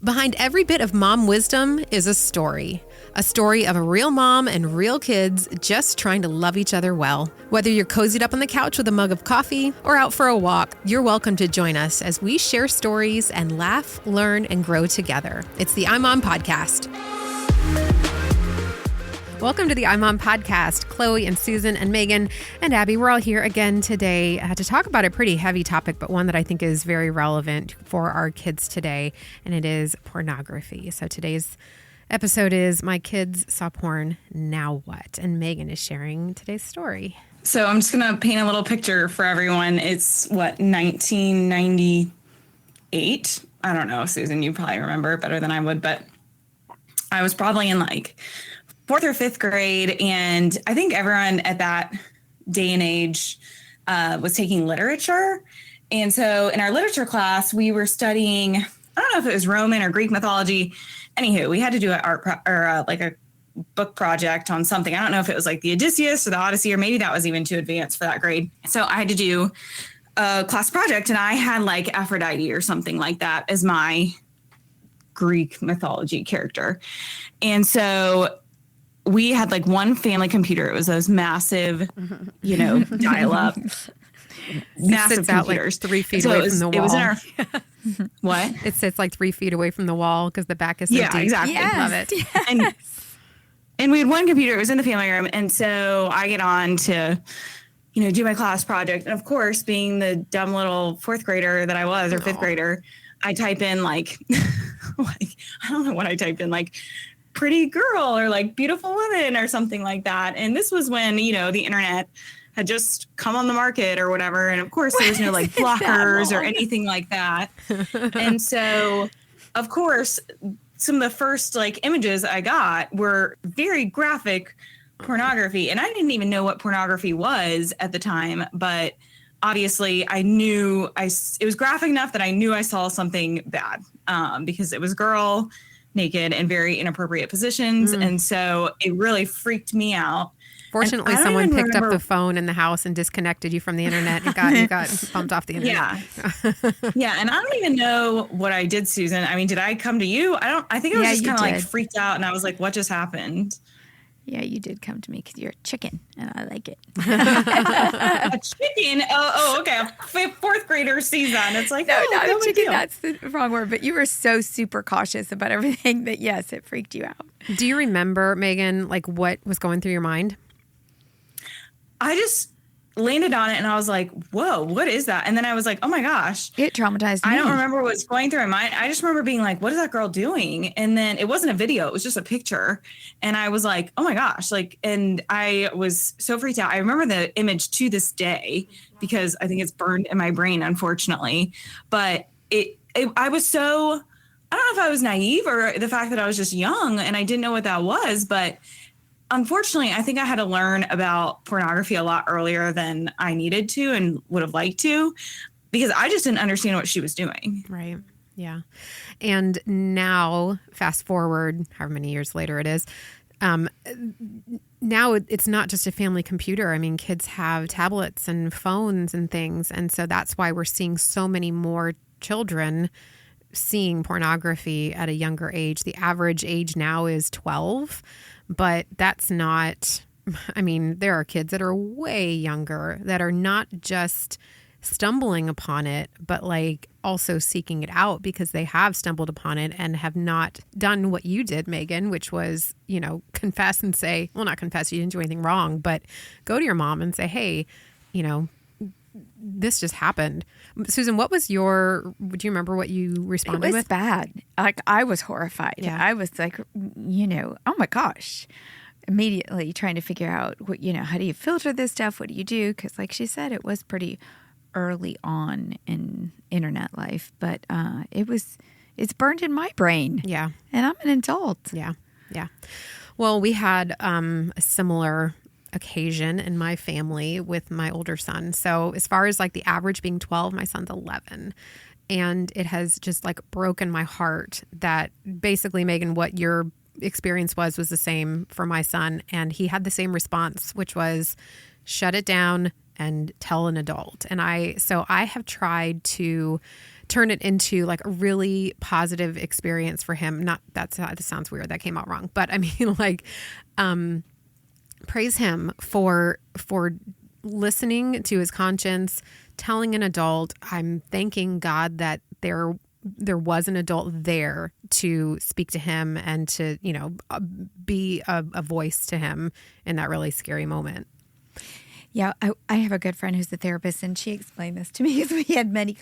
Behind every bit of mom wisdom is a story of a real mom and real kids just trying to love each other well. Whether you're cozied up on the couch with a mug of coffee or out for a walk, you're welcome to join us as we share stories and laugh, learn, and grow together. It's the iMom Podcast. Welcome to the iMom Podcast. Chloe and Susan and Megan and Abby, we're all here again today to talk about a pretty heavy topic, but one that I think is very relevant for our kids today, and it is pornography. So today's episode is My Kids Saw Porn, Now What? And Megan is sharing today's story. So I'm just going to paint a little picture for everyone. It's 1998? I don't know, Susan, you probably remember better than I would, but I was probably in like 4th or 5th grade. And I think everyone at that day and age was taking literature. And so in our literature class, we were studying, I don't know if it was Roman or Greek mythology. Anywho, we had to do an a book project on something. I don't know if it was like the Odysseus or the Odyssey, or maybe that was even too advanced for that grade. So I had to do a class project, and I had like Aphrodite or something like that as my Greek mythology character. And so we had like one family computer. It was those massive, dial-up, massive computers. Like 3 feet away from the wall. It was in our what? It sits like 3 feet away from the wall because the back is so deep. Exactly. Yes. Love it. Yes. And we had one computer. It was in the family room, and so I get on to, do my class project. And of course, being the dumb little 4th grader that I was, or 5th grader, I type in like I don't know what I typed in, like pretty girl or like beautiful woman or something like that. And this was when, the internet had just come on the market or whatever. And of course there was no like blockers or anything like that. And so of course, some of the first like images I got were very graphic pornography. And I didn't even know what pornography was at the time, but obviously I knew it was graphic enough that I knew I saw something bad because it was a girl naked in very inappropriate positions. And so it really freaked me out. Fortunately, someone picked up the phone in the house and disconnected you from the internet and you got bumped off the internet. Yeah. And I don't even know what I did, Susan. I mean, did I come to you? I think I was just kind of like freaked out, and I was like, what just happened? Yeah, you did come to me because you're a chicken, and I like it. A chicken? Oh, okay. A 4th grader sees that, and it's like, no, not a chicken. That's the wrong word. But you were so super cautious about everything that, yes, it freaked you out. Do you remember, Megan, like what was going through your mind? I just landed on it, and I was like, whoa, what is that? And then I was like, oh my gosh. It traumatized me. I don't remember what was going through my mind. I just remember being like, what is that girl doing? And then it wasn't a video. It was just a picture. And I was like, oh my gosh. And I was so freaked out. I remember the image to this day because I think it's burned in my brain, unfortunately. But I was so, I don't know if I was naive or the fact that I was just young and I didn't know what that was, but unfortunately, I think I had to learn about pornography a lot earlier than I needed to and would have liked to, because I just didn't understand what she was doing. Right. Yeah. And now, fast forward, however many years later it is, now it's not just a family computer. I mean, kids have tablets and phones and things. And so that's why we're seeing so many more children seeing pornography at a younger age. The average age now is 12. But that's not, I mean, there are kids that are way younger that are not just stumbling upon it, but like also seeking it out because they have stumbled upon it and have not done what you did, Megan, which was, confess and say, well, not confess, you didn't do anything wrong, but go to your mom and say, hey, this just happened. Susan, do you remember what you responded with? It was bad. Like, I was horrified. Yeah. I was like, oh my gosh. Immediately trying to figure out what, how do you filter this stuff? What do you do? Because like she said, it was pretty early on in internet life, but it's burned in my brain. Yeah. And I'm an adult. Yeah. Yeah. Well, we had a similar occasion in my family with my older son. So as far as like the average being 12, my son's 11. And it has just like broken my heart that basically, Megan, what your experience was the same for my son. And he had the same response, which was shut it down and tell an adult. And I have tried to turn it into like a really positive experience for him. Not that sounds weird. That came out wrong. But I mean, like, praise him for listening to his conscience, telling an adult, I'm thanking God that there was an adult there to speak to him and to, be a voice to him in that really scary moment. Yeah, I have a good friend who's a therapist, and she explained this to me because we had many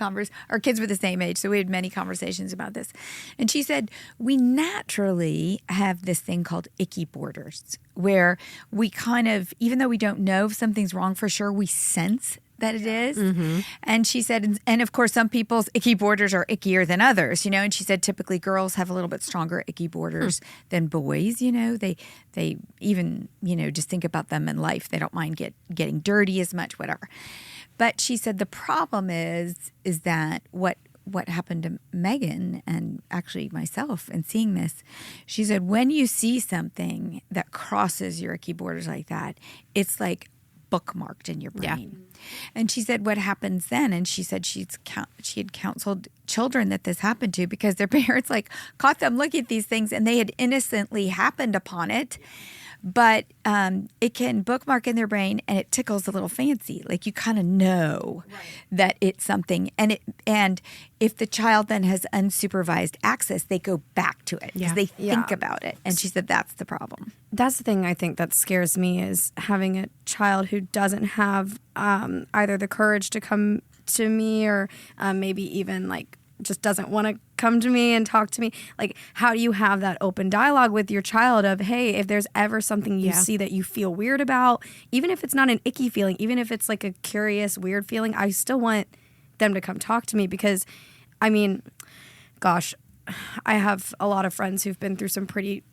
our kids were the same age, so we had many conversations about this. And she said, we naturally have this thing called icky borders, where we kind of, even though we don't know if something's wrong for sure, we sense that it is. Mm-hmm. And she said, and of course, some people's icky borders are ickier than others, and she said typically girls have a little bit stronger icky borders than boys, they even, just think about them in life. They don't mind getting dirty as much, whatever. But she said the problem is that what happened to Megan and actually myself in seeing this, she said, when you see something that crosses your icky borders like that, it's like bookmarked in your brain. Yeah. And she said what happens then, and she said she had counseled children that this happened to because their parents like caught them looking at these things and they had innocently happened upon it. But it can bookmark in their brain and it tickles a little fancy. Like you kind of know that it's something. And if the child then has unsupervised access, they go back to it because they think about it. And she said that's the problem. That's the thing I think that scares me is having a child who doesn't have either the courage to come to me or maybe even like just doesn't want to come to me and talk to me. Like, how do you have that open dialogue with your child of, hey, if there's ever something you see that you feel weird about, even if it's not an icky feeling, even if it's like a curious, weird feeling, I still want them to come talk to me because, I mean, gosh, I have a lot of friends who've been through some pretty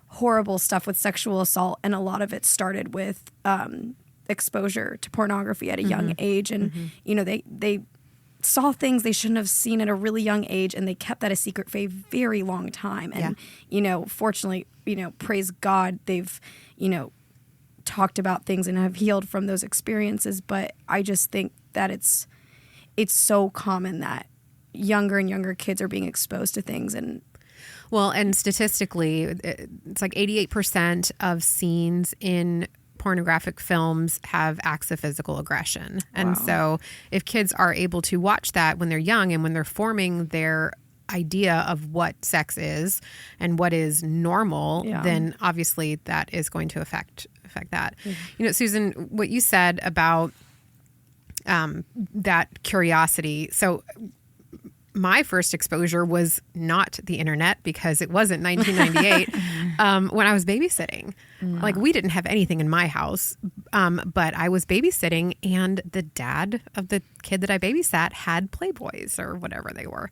horrible stuff with sexual assault, and a lot of it started with exposure to pornography at a young age. And, they saw things they shouldn't have seen at a really young age, and they kept that a secret for a very long time. And, fortunately, praise God, they've, talked about things and have healed from those experiences. But I just think that it's so common that younger and younger kids are being exposed to things. And statistically, it's like 88% of scenes in pornographic films have acts of physical aggression. And so if kids are able to watch that when they're young and when they're forming their idea of what sex is and what is normal, then obviously that is going to affect that. Mm-hmm. Susan, what you said about that curiosity. So my first exposure was not the internet because it wasn't 1998 when I was babysitting. Like we didn't have anything in my house, but I was babysitting and the dad of the kid that I babysat had Playboys or whatever they were.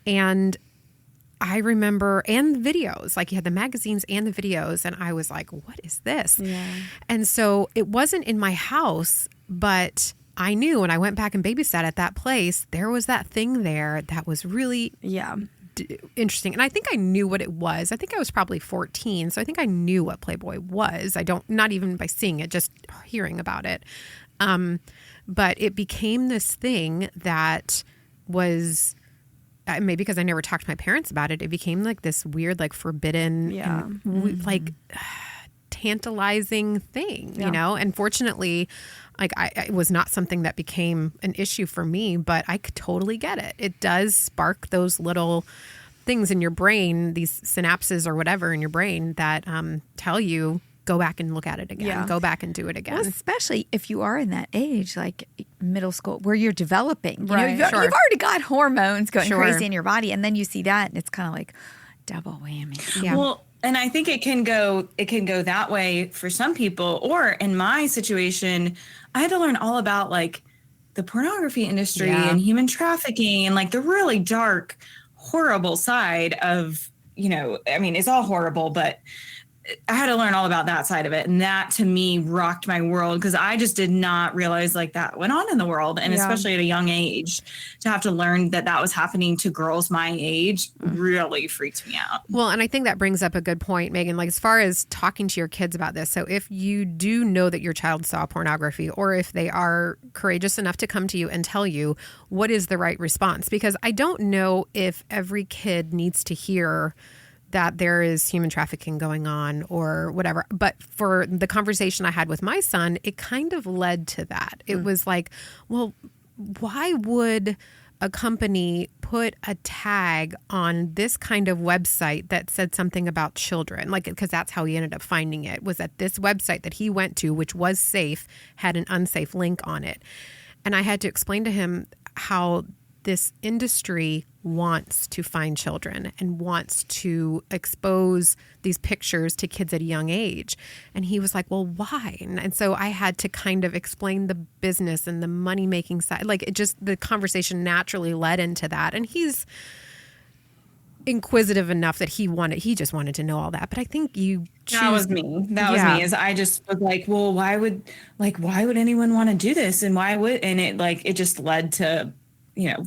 And I remember, and the videos, like you had the magazines and the videos, and I was like, what is this? Yeah. And so it wasn't in my house, but I knew when I went back and babysat at that place, there was that thing there that was really interesting. And I think I knew what it was. I think I was probably 14. So I think I knew what Playboy was. Not even by seeing it, just hearing about it. But it became this thing that was, maybe because I never talked to my parents about it, it became like this weird, like forbidden, and, like tantalizing thing, And fortunately, like it was not something that became an issue for me, but I could totally get it. It does spark those little things in your brain, these synapses or whatever in your brain that tell you, go back and look at it again, go back and do it again. Well, especially if you are in that age, like middle school, where you're developing. Right. You've already got hormones going crazy in your body, and then you see that, and it's kind of like double whammy. Yeah. Well, and I think it can go that way for some people. Or in my situation, I had to learn all about like the pornography industry and human trafficking and like the really dark, horrible side of, I mean, it's all horrible, but I had to learn all about that side of it. And that to me rocked my world, because I just did not realize like that went on in the world. And especially at a young age, to have to learn that that was happening to girls my age really freaked me out. Well, and I think that brings up a good point, Megan, like as far as talking to your kids about this. So if you do know that your child saw pornography, or if they are courageous enough to come to you and tell you, what is the right response? Because I don't know if every kid needs to hear that there is human trafficking going on or whatever. But for the conversation I had with my son, it kind of led to that. It was like, well, why would a company put a tag on this kind of website that said something about children? Like, because that's how he ended up finding it, was that this website that he went to, which was safe, had an unsafe link on it. And I had to explain to him how this industry wants to find children and wants to expose these pictures to kids at a young age. And he was like, well, why? And so I had to kind of explain the business and the money-making side. Like, it just, the conversation naturally led into that. And he's inquisitive enough that he just wanted to know all that. But I think that was me. That was me. Is I just was like, well, why would anyone want to do this? And it just led to,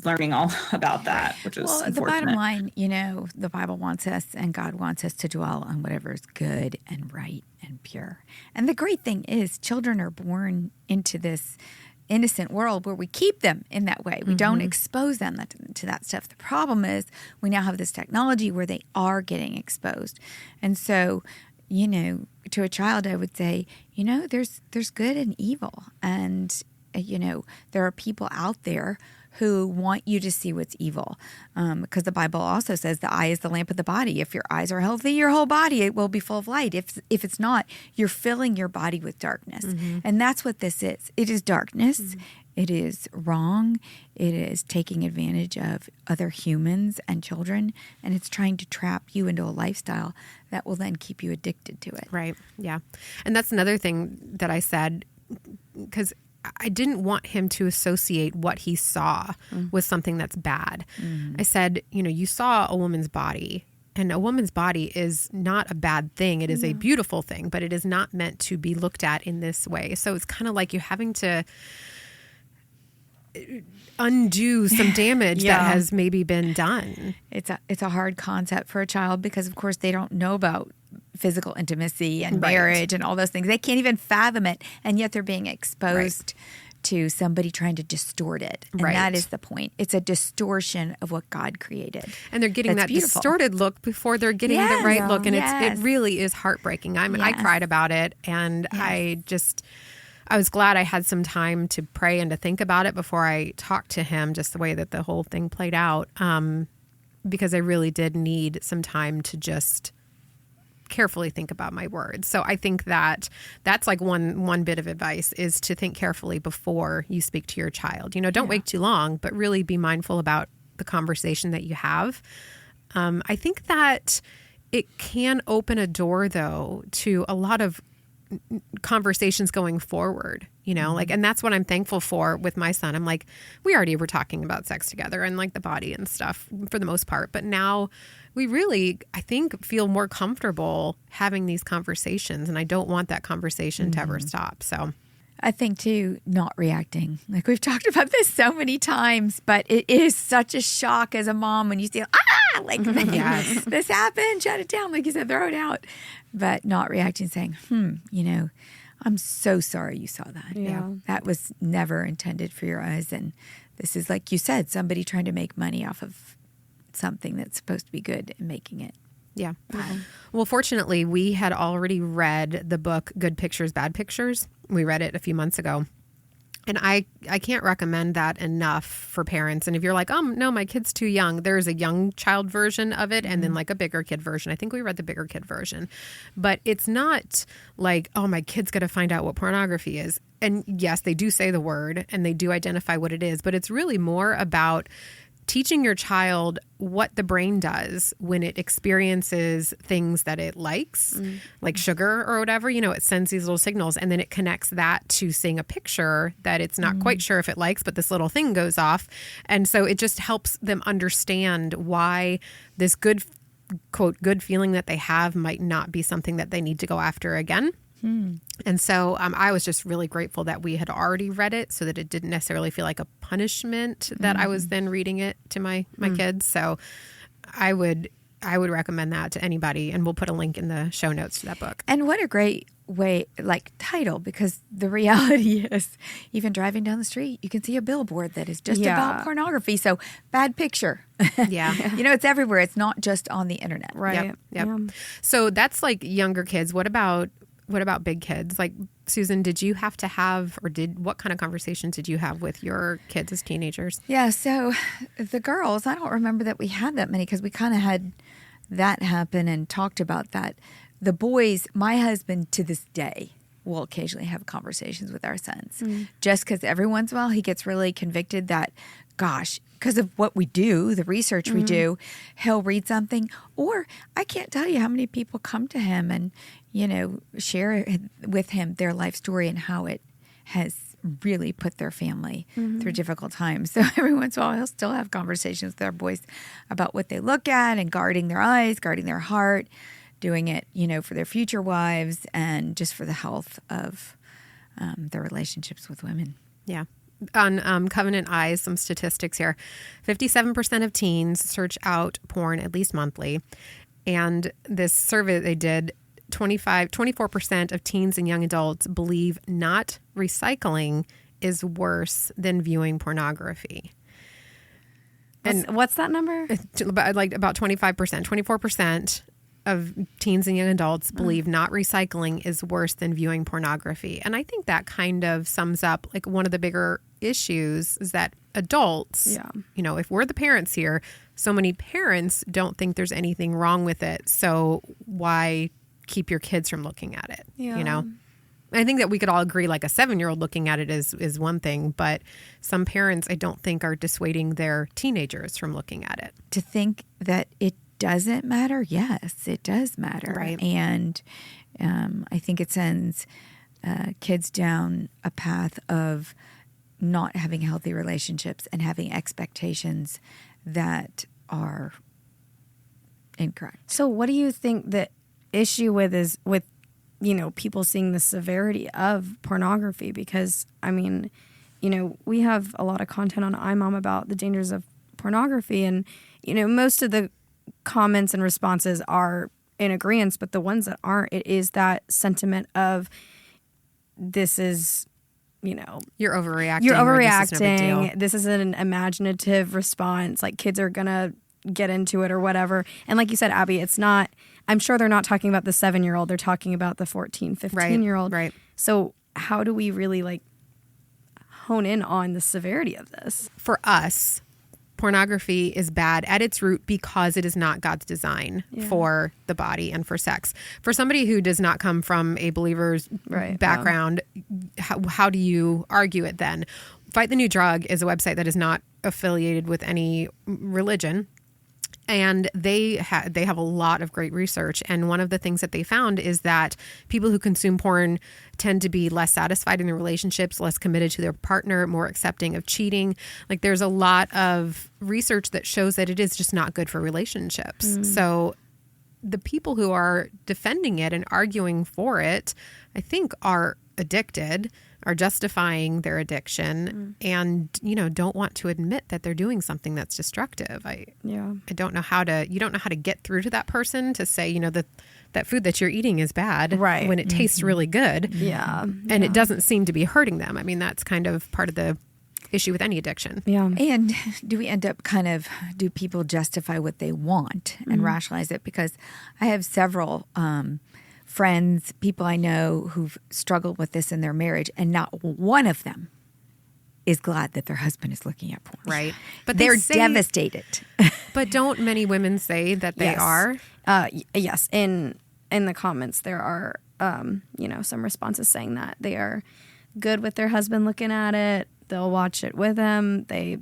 learning all about that, which is the bottom line, the Bible wants us and God wants us to dwell on whatever is good and right and pure. And the great thing is children are born into this innocent world where we keep them in that way. We don't expose them to that stuff. The problem is we now have this technology where they are getting exposed. And so, to a child, I would say, there's good and evil. And, there are people out there who want you to see what's evil. Because the Bible also says the eye is the lamp of the body. If your eyes are healthy, your whole body it will be full of light. If it's not, you're filling your body with darkness. And that's what this is. It is darkness. It is wrong. It is taking advantage of other humans and children. And it's trying to trap you into a lifestyle that will then keep you addicted to it. Right. Yeah. And that's another thing that I said, because I didn't want him to associate what he saw with something that's bad. I said, you saw a woman's body, and a woman's body is not a bad thing. It is a beautiful thing, but it is not meant to be looked at in this way. So it's kind of like you're having to undo some damage that has maybe been done. It's a hard concept for a child because, of course, they don't know about physical intimacy and marriage and all those things. They can't even fathom it, and yet they're being exposed to somebody trying to distort it. And that is the point. It's a distortion of what God created. And they're getting that beautiful distorted look before they're getting the right look. And it really is heartbreaking. I cried about it, and I was glad I had some time to pray and to think about it before I talked to him, just the way that the whole thing played out, because I really did need some time to just carefully think about my words. So I think that that's like one bit of advice, is to think carefully before you speak to your child. Don't wait too long, but really be mindful about the conversation that you have. I think that it can open a door, though, to a lot of conversations going forward, and that's what I'm thankful for with my son. I'm like, we already were talking about sex together and like the body and stuff for the most part, but now we really, I think, feel more comfortable having these conversations, and I don't want that conversation to ever stop. So I think too, not reacting. Like we've talked about this so many times, but it is such a shock as a mom when you see, this happened, shut it down. Like you said, throw it out. But not reacting, saying, I'm so sorry you saw that. Yeah. That was never intended for your eyes. And this is, like you said, somebody trying to make money off of something that's supposed to be good and making it. Yeah. Well, fortunately, we had already read the book, Good Pictures, Bad Pictures. We read it a few months ago. And I can't recommend that enough for parents. And if you're like, no, my kid's too young, there's a young child version of it and then like a bigger kid version. I think we read the bigger kid version. But it's not like, my kid's going to find out what pornography is. And yes, they do say the word and they do identify what it is. But it's really more about teaching your child what the brain does when it experiences things that it likes, like sugar or whatever, it sends these little signals, and then it connects that to seeing a picture that it's not quite sure if it likes, but this little thing goes off. And so it just helps them understand why this good quote, good feeling that they have might not be something that they need to go after again. And so I was just really grateful that we had already read it so that it didn't necessarily feel like a punishment that I was then reading it to my kids. So I would recommend that to anybody, and we'll put a link in the show notes to that book. And what a great way, like title, because the reality is even driving down the street, you can see a billboard that is just about pornography. So bad picture. Yeah. It's everywhere. It's not just on the internet. Right. Yep. Yeah. So that's like younger kids. What about big kids? Like, Susan, did you have to have, or what kind of conversations did you have with your kids as teenagers? Yeah. So the girls, I don't remember that we had that many because we kind of had that happen and talked about that. The boys, my husband to this day will occasionally have conversations with our sons just because every once in a while he gets really convicted that, gosh, because of what we do, the research we do, he'll read something. Or I can't tell you how many people come to him and, share with him their life story and how it has really put their family through difficult times. So every once in a while, he'll still have conversations with our boys about what they look at and guarding their eyes, guarding their heart, doing it, for their future wives and just for the health of their relationships with women. Yeah. On Covenant Eyes, some statistics here. 57% of teens search out porn at least monthly. And this survey they did, 24% of teens and young adults believe not recycling is worse than viewing pornography. And what's that number? About 25%. 24% of teens and young adults believe not recycling is worse than viewing pornography. And I think that kind of sums up like one of the bigger issues is that adults, if we're the parents here, so many parents don't think there's anything wrong with it. So why keep your kids from looking at it? I think that we could all agree like a 7-year-old looking at it is one thing, but some parents I don't think are dissuading their teenagers from looking at it. To think that it doesn't matter? Yes, it does matter. Right. And I think it sends kids down a path of not having healthy relationships and having expectations that are incorrect. So what do you think the issue with people seeing the severity of pornography? Because, we have a lot of content on iMom about the dangers of pornography. And, most of the comments and responses are in agreement, but the ones that aren't, it is that sentiment of this is, You're overreacting. You're or this is no big overreacting. deal. This is an imaginative response. Like kids are going to get into it or whatever. And like you said, Abby, it's not, I'm sure they're not talking about the 7-year-old. They're talking about the 14, 15-year-old. Right. So how do we really hone in on the severity of this? For us, pornography is bad at its root because it is not God's design for the body and for sex. For somebody who does not come from a believer's background, how do you argue it then? Fight the New Drug is a website that is not affiliated with any religion. And they have a lot of great research. And one of the things that they found is that people who consume porn tend to be less satisfied in their relationships, less committed to their partner, more accepting of cheating. Like there's a lot of research that shows that it is just not good for relationships. So the people who are defending it and arguing for it, I think are addicted, are justifying their addiction and, don't want to admit that they're doing something that's destructive. I don't know how to get through to that person to say, that food that you're eating is bad when it tastes really good. And it doesn't seem to be hurting them. I mean, that's kind of part of the issue with any addiction. Yeah. And do we end up do people justify what they want and rationalize it? Because I have several friends, people I know who've struggled with this in their marriage, and not one of them is glad that their husband is looking at porn. Right. But they're devastated. But don't many women say that they are? Yes. In the comments, there are, some responses saying that they are good with their husband looking at it. They'll watch it with him. They,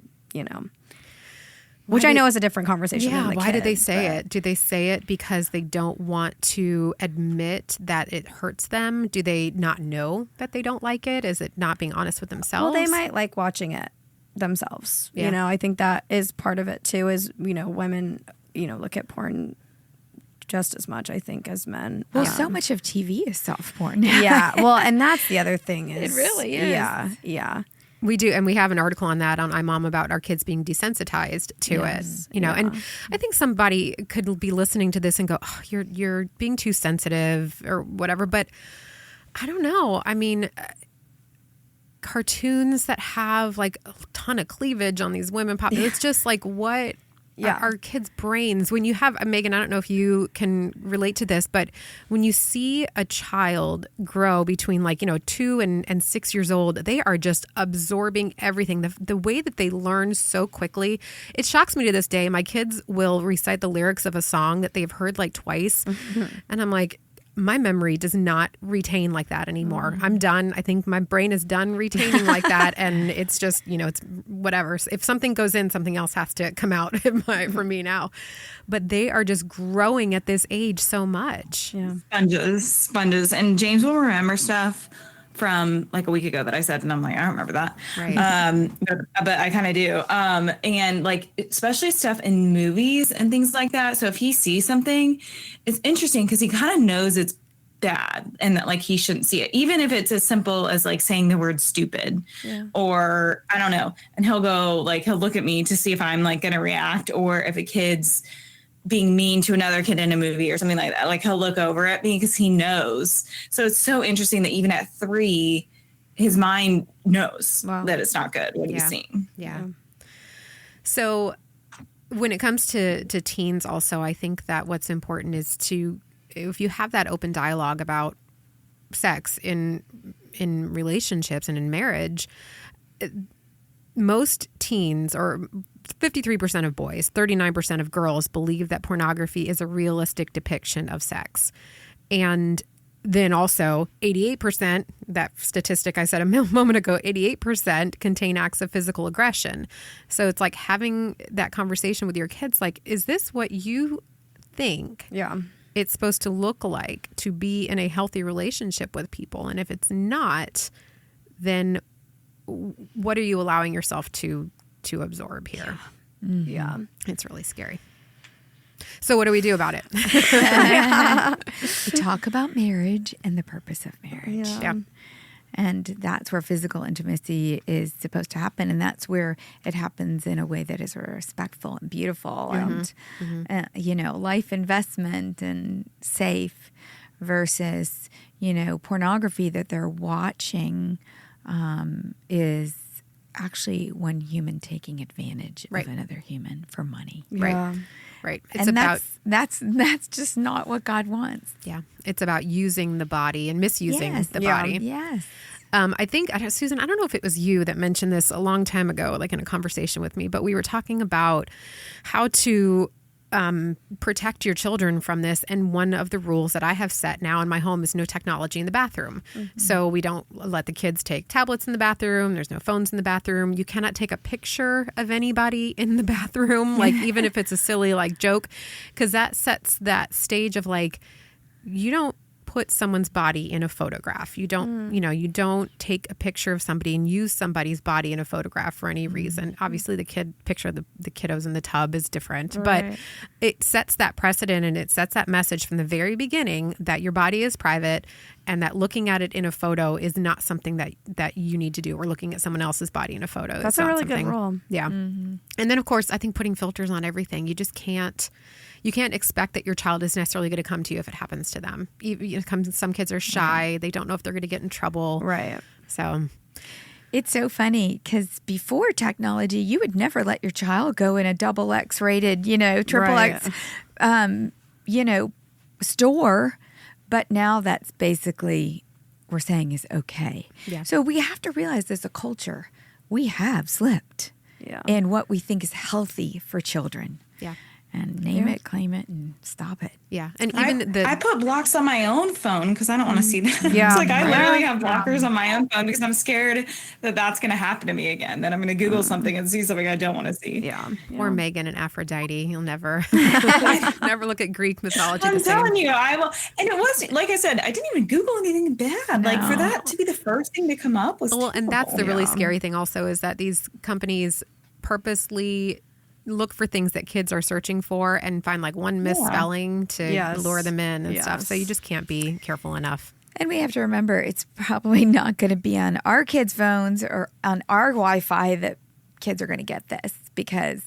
which I know is a different conversation. Yeah, than the why do they kids, say but- it? Do they say it because they don't want to admit that it hurts them? Do they not know that they don't like it? Is it not being honest with themselves? Well, they might like watching it themselves. Yeah. I think that is part of it too, is, women, look at porn just as much, I think, as men. Well, so much of TV is soft porn now. Yeah. Well, and that's the other thing is It really is. Yeah. Yeah. We do, and we have an article on that on iMom about our kids being desensitized to it. You know, and I think somebody could be listening to this and go, "Oh, you're being too sensitive" or whatever. But I don't know. I mean, cartoons that have like a ton of cleavage on these women pop. It's just like what. Yeah. Our kids' brains, when you have, Megan, I don't know if you can relate to this, but when you see a child grow between 2 and 6 years old, they are just absorbing everything. The way that they learn so quickly, it shocks me to this day. My kids will recite the lyrics of a song that they've heard like twice. And I'm like, my memory does not retain like that anymore. I'm done. I think my brain is done retaining like that. And it's just, it's whatever. If something goes in, something else has to come out for me now. But they are just growing at this age so much. Yeah. Sponges. And James will remember stuff from like a week ago that I said, and I'm like, I don't remember that. Right. But I kind of do. And like, especially stuff in movies and things like that. So if he sees something, it's interesting because he kind of knows it's bad and that like he shouldn't see it, even if it's as simple as like saying the word stupid or I don't know. And he'll look at me to see if I'm like going to react, or if a kid's being mean to another kid in a movie or something like that. Like he'll look over at me because he knows. So it's so interesting that even at 3, his mind knows that it's not good what he's seeing. Yeah. So when it comes to teens also, I think that what's important is if you have that open dialogue about sex in relationships and in marriage, most teens, or 53% of boys, 39% of girls, believe that pornography is a realistic depiction of sex. And then also 88%, that statistic I said a moment ago, 88% contain acts of physical aggression. So it's like having that conversation with your kids, like, is this what you think it's supposed to look like to be in a healthy relationship with people? And if it's not, then what are you allowing yourself to absorb here? Yeah. It's really scary. So what do we do about it? We talk about marriage and the purpose of marriage. Yeah. And that's where physical intimacy is supposed to happen. And that's where it happens in a way that is respectful and beautiful and, life investment and safe versus, pornography that they're watching is actually one human taking advantage of another human for money. Right. It's and about that's just not what God wants. Yeah. It's about using the body and misusing the body. Yes. I think, Susan, I don't know if it was you that mentioned this a long time ago, like in a conversation with me, but we were talking about how to protect your children from this. And one of the rules that I have set now in my home is no technology in the bathroom. So we don't let the kids take tablets in the bathroom. There's no phones in the bathroom. You cannot take a picture of anybody in the bathroom, like even if it's a silly like joke, because that sets that stage of like, you don't put someone's body in a photograph. You don't, you don't take a picture of somebody and use somebody's body in a photograph for any reason. Obviously, the picture of the kiddos in the tub is different, but it sets that precedent and it sets that message from the very beginning that your body is private and that looking at it in a photo is not something that you need to do, or looking at someone else's body in a photo. That's a really good rule. Yeah. And then, of course, I think putting filters on everything. You just can't. You can't expect that your child is necessarily going to come to you if it happens to them. Some kids are shy. They don't know if they're going to get in trouble. Right. So it's so funny because before technology, you would never let your child go in a double X rated, triple X, store. But now that's basically we're saying is okay. Yeah. So we have to realize as a culture, we have slipped in what we think is healthy for children. Yeah. And name it, claim it, and stop it. Yeah. And even I put blocks on my own phone because I don't want to see that. Yeah. It's like I literally have blockers on my own phone because I'm scared that that's going to happen to me again. That I'm going to Google something and see something I don't want to see. Yeah. Or Megan and Aphrodite. You'll never look at Greek mythology I'm the same. telling you, I will. And it was, like I said, I didn't even Google anything bad. Like for that to be the first thing to come up was Well, and that's the terrible. really scary thing also is that these companies purposely look for things that kids are searching for and find like one misspelling to Yes. lure them in and stuff. Yes. So you just can't be careful enough. And we have to remember it's probably not going to be on our kids' phones or on our Wi-Fi that kids are going to get this, because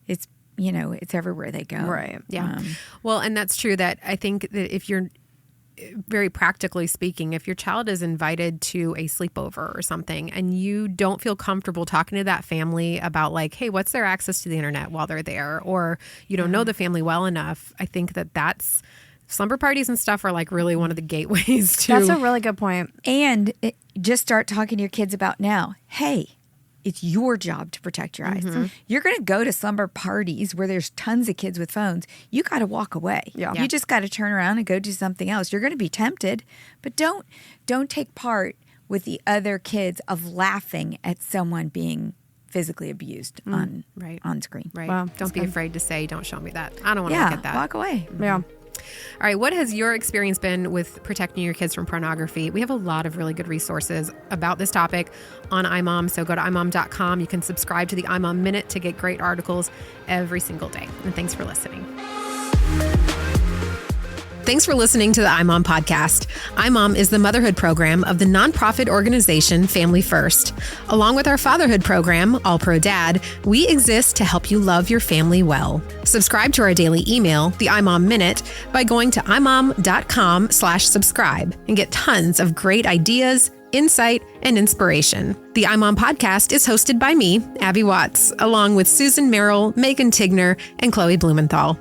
it's, you know, it's everywhere they go. Right. Yeah. Well, and that's true that I think that if you're very practically speaking, if your child is invited to a sleepover or something and you don't feel comfortable talking to that family about like, hey, what's their access to the internet while they're there, or you don't know the family well enough, I think that that's slumber parties and stuff are like really one of the gateways to. That's a really good point. And just start talking to your kids about now, hey, it's your job to protect your eyes. You're going to go to slumber parties where there's tons of kids with phones. You got to walk away. Yeah. You just got to turn around and go do something else. You're going to be tempted, but don't take part with the other kids of laughing at someone being physically abused on screen. Right. Wow, Don't be afraid to say, don't show me that. I don't want to Yeah, look at that. walk away. Yeah. All right. What has your experience been with protecting your kids from pornography? We have a lot of really good resources about this topic on iMom. So go to imom.com. You can subscribe to the iMom Minute to get great articles every single day. And thanks for listening. Thanks for listening to the iMom podcast. iMom is the motherhood program of the nonprofit organization Family First. Along with our fatherhood program, All Pro Dad, we exist to help you love your family well. Subscribe to our daily email, the iMom Minute, by going to imom.com/subscribe and get tons of great ideas, insight, and inspiration. The iMom podcast is hosted by me, Abby Watts, along with Susan Merrill, Megan Tigner, and Chloe Blumenthal.